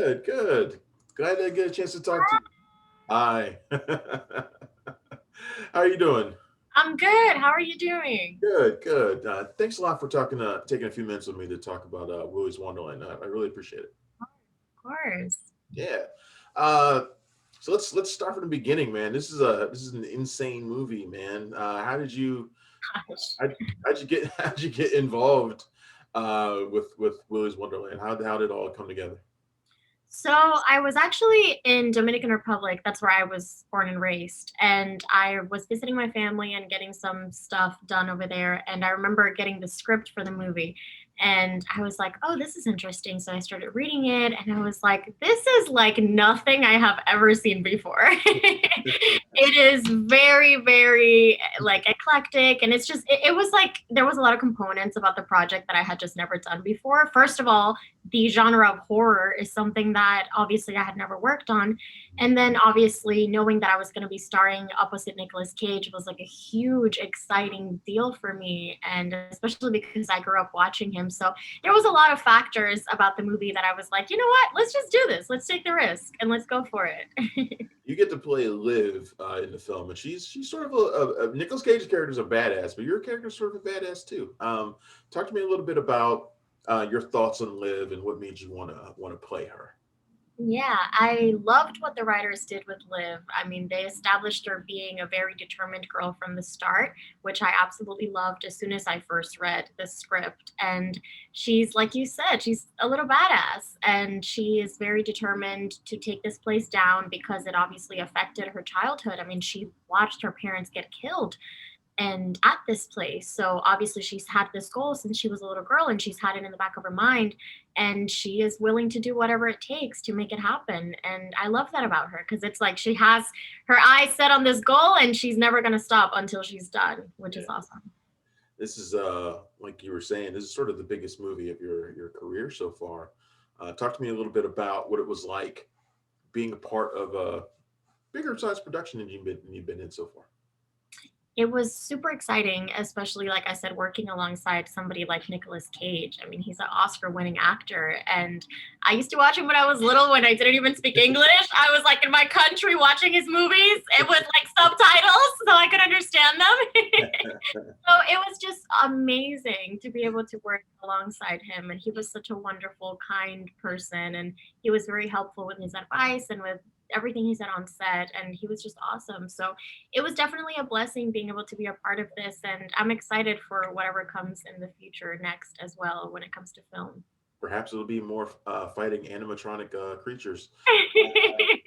Good, good. Glad I get a chance to talk to you. Hi. How are you doing? I'm good. How are you doing? Good, good. Thanks a lot for taking a few minutes with me to talk about Willy's Wonderland. I really appreciate it. Of course. Yeah. Uh, so let's start from the beginning, man. This is an insane movie, man. Gosh. How, how'd you get how'd you get involved with Willy's Wonderland? How did it all come together? So I was actually in Dominican Republic. That's where I was born and raised. And I was visiting my family and getting some stuff done over there. And I remember getting the script for the movie. And I was like, oh, this is interesting. So I started reading it and I was like, this is like nothing I have ever seen before. It is very, very like eclectic. And it was like there was a lot of components about the project that I had just never done before. First of all, the genre of horror is something that obviously I had never worked on. And then obviously knowing that I was going to be starring opposite Nicolas Cage was like a huge, exciting deal for me. And especially because I grew up watching him. So there was a lot of factors about the movie that I was like, you know what? Let's just do this. Let's take the risk and let's go for it. You get to play Liv in the film, and she's sort of a Nicolas Cage's character is a badass, but your character is sort of a badass too. Talk to me a little bit about your thoughts on Liv and what made you want to play her. Yeah, I loved what the writers did with Liv. I mean, they established her being a very determined girl from the start, which I absolutely loved as soon as I first read the script. And she's, like you said, she's a little badass and she is very determined to take this place down because it obviously affected her childhood. I mean, she watched her parents get killed and at this place. So obviously she's had this goal since she was a little girl and she's had it in the back of her mind and she is willing to do whatever it takes to make it happen. And I love that about her because it's like she has her eyes set on this goal and she's never going to stop until she's done, which is Yeah, awesome. this is like you were saying, this is sort of the biggest movie of your career so far. Talk to me a little bit about what it was like being a part of a bigger size production than you've been in so far. It was super exciting, especially like I said, working alongside somebody like Nicolas Cage. I mean, he's an Oscar winning actor. And I used to watch him when I was little when I didn't even speak English. I was like in my country watching his movies and with like subtitles so I could understand them. So it was just amazing to be able to work alongside him. And he was such a wonderful, kind person. And he was very helpful with his advice and with everything he said on set. And he was just awesome. So it was definitely a blessing being able to be a part of this. And I'm excited for whatever comes in the future next as well when it comes to film. Perhaps it'll be more fighting animatronic creatures.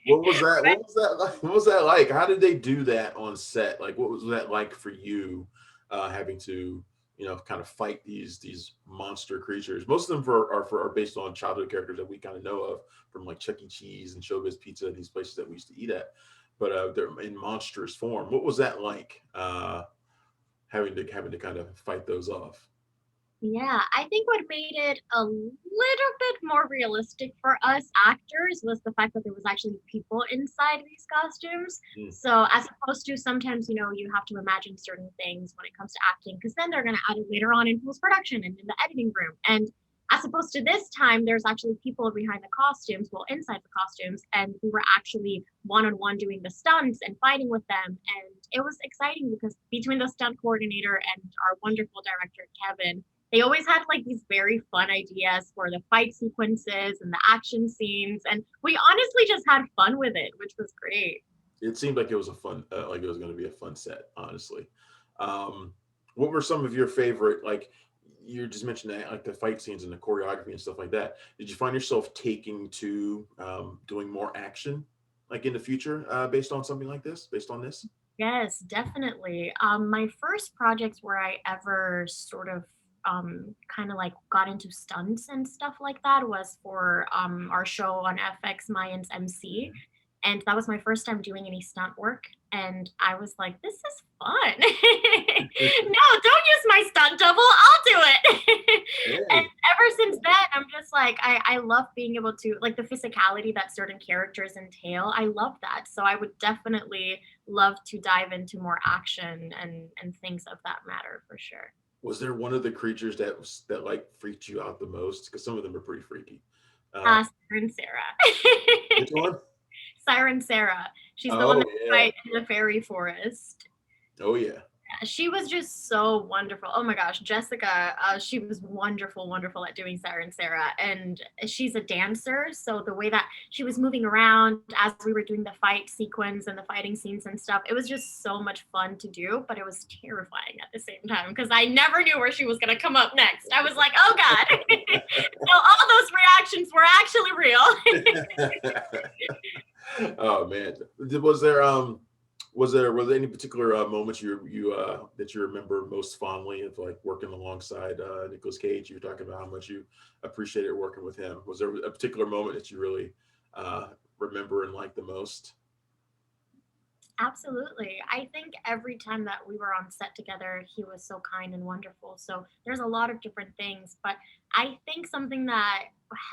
What was that? What was that like? What was that like? How did they do that on set? Like, what was that like for you, having to, kind of fight these monster creatures? Most of them are based on childhood characters that we kind of know of from like Chuck E. Cheese and Showbiz Pizza, these places that we used to eat at, but they're in monstrous form. What was that like? Having to kind of fight those off. Yeah, I think what made it a little bit more realistic for us actors was the fact that there was actually people inside these costumes. Mm, So as opposed to sometimes, you have to imagine certain things when it comes to acting, because then they're going to add it later on in post production and in the editing room. And as opposed to this time, there's actually people behind the costumes, well, inside the costumes, and we were actually one on one doing the stunts and fighting with them. And it was exciting because between the stunt coordinator and our wonderful director, Kevin, they always had like these very fun ideas for the fight sequences and the action scenes. And we honestly just had fun with it, which was great. it seemed like it was like it was going to be a fun set, honestly. Um, what were some of your favorite, like you just mentioned that, like the fight scenes and the choreography and stuff like that? Did you find yourself taking to doing more action, like in the future, based on something like this, based on this? Yes, definitely. My first projects where I ever sort of kind of like got into stunts and stuff like that was for our show on FX Mayans MC. And that was my first time doing any stunt work. And I was like, this is fun. No, don't use my stunt double. I'll do it. And Hey, ever since then, I'm just like, I love being able to, like the physicality that certain characters entail. I love that. So I would definitely love to dive into more action and things of that matter for sure. was there one of the creatures that like freaked you out the most? Because some of them are pretty freaky. Uh, Siren Sarah. which one? Siren Sarah. She's the one Oh that yeah. fight in the fairy forest. Oh yeah. She was just so wonderful. Oh my gosh, Jessica, she was wonderful, wonderful at doing Siren Sarah. And she's a dancer. So the way that she was moving around as we were doing the fight sequence and the fighting scenes and stuff, it was just so much fun to do, but it was terrifying at the same time because I never knew where she was going to come up next. I was like, oh God. So all those reactions were actually real. Oh man. Was there any particular moments that you remember most fondly of like working alongside Nicolas Cage? You were talking about how much you appreciated working with him. Was there a particular moment that you really remember and like the most? Absolutely. I think every time that we were on set together, he was so kind and wonderful. So there's a lot of different things, but I think something that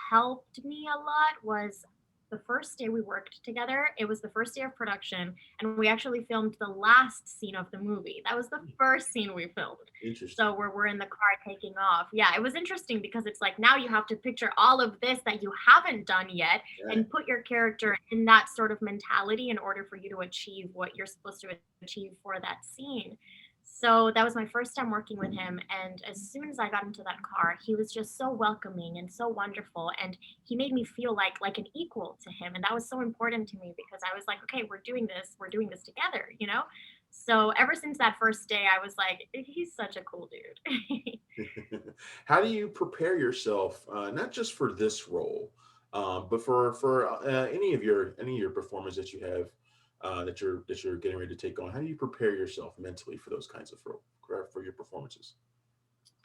helped me a lot was the first day we worked together. It was the first day of production, and we actually filmed the last scene of the movie. That was the first scene we filmed. Interesting. So where we're in the car taking off. Yeah, it was interesting because it's like now you have to picture all of this that you haven't done yet Yeah. and put your character in that sort of mentality in order for you to achieve what you're supposed to achieve for that scene. So that was my first time working with him. And as soon as I got into that car, he was just so welcoming and so wonderful. And he made me feel like an equal to him. And that was so important to me because I was like, okay, we're doing this together, you know? So ever since that first day, I was like, he's such a cool dude. How do you prepare yourself, not just for this role, but for any of your performance that you have that you're getting ready to take on? How do you prepare yourself mentally for those kinds of for your performances?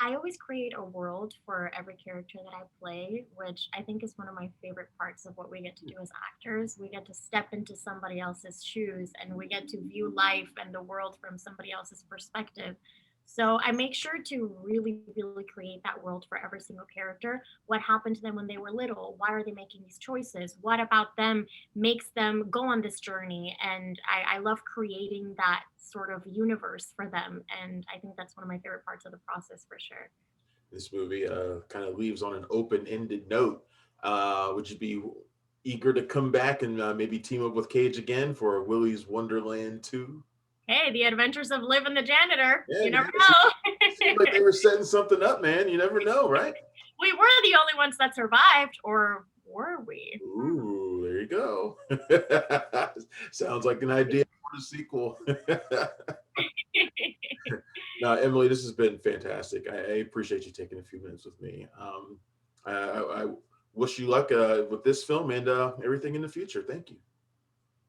I always create a world for every character that I play, which I think is one of my favorite parts of what we get to do as actors. We get to step into somebody else's shoes and we get to view life and the world from somebody else's perspective. So I make sure to really, really create that world for every single character. What happened to them when they were little? Why are they making these choices? What about them makes them go on this journey? And I love creating that sort of universe for them. And I think that's one of my favorite parts of the process for sure. This movie kind of leaves on an open-ended note. Would you be eager to come back and maybe team up with Cage again for Willy's Wonderland 2? Hey, the adventures of Liv and the janitor. Yeah, You man. never know. Seemed like they were setting something up, man. You never know, right? We were the only ones that survived, or were we? Ooh, there you go. Sounds like an idea for the sequel. Now, Emily, this has been fantastic. I appreciate you taking a few minutes with me. I wish you luck with this film and everything in the future. Thank you.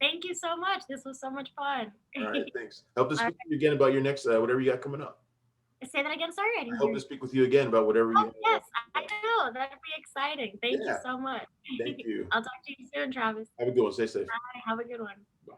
Thank you so much. This was so much fun. All right, thanks. Hope to All speak to you again about your next whatever you got coming up. right. Say that again. Sorry, I I didn't hope hear to you. speak with you again about whatever you Oh, have. yes, I know. That'd be exciting. Thank you Yeah, so much. thank you. I'll talk to you soon, Travis. Have a good one. Stay safe. Bye. Have a good one. Bye.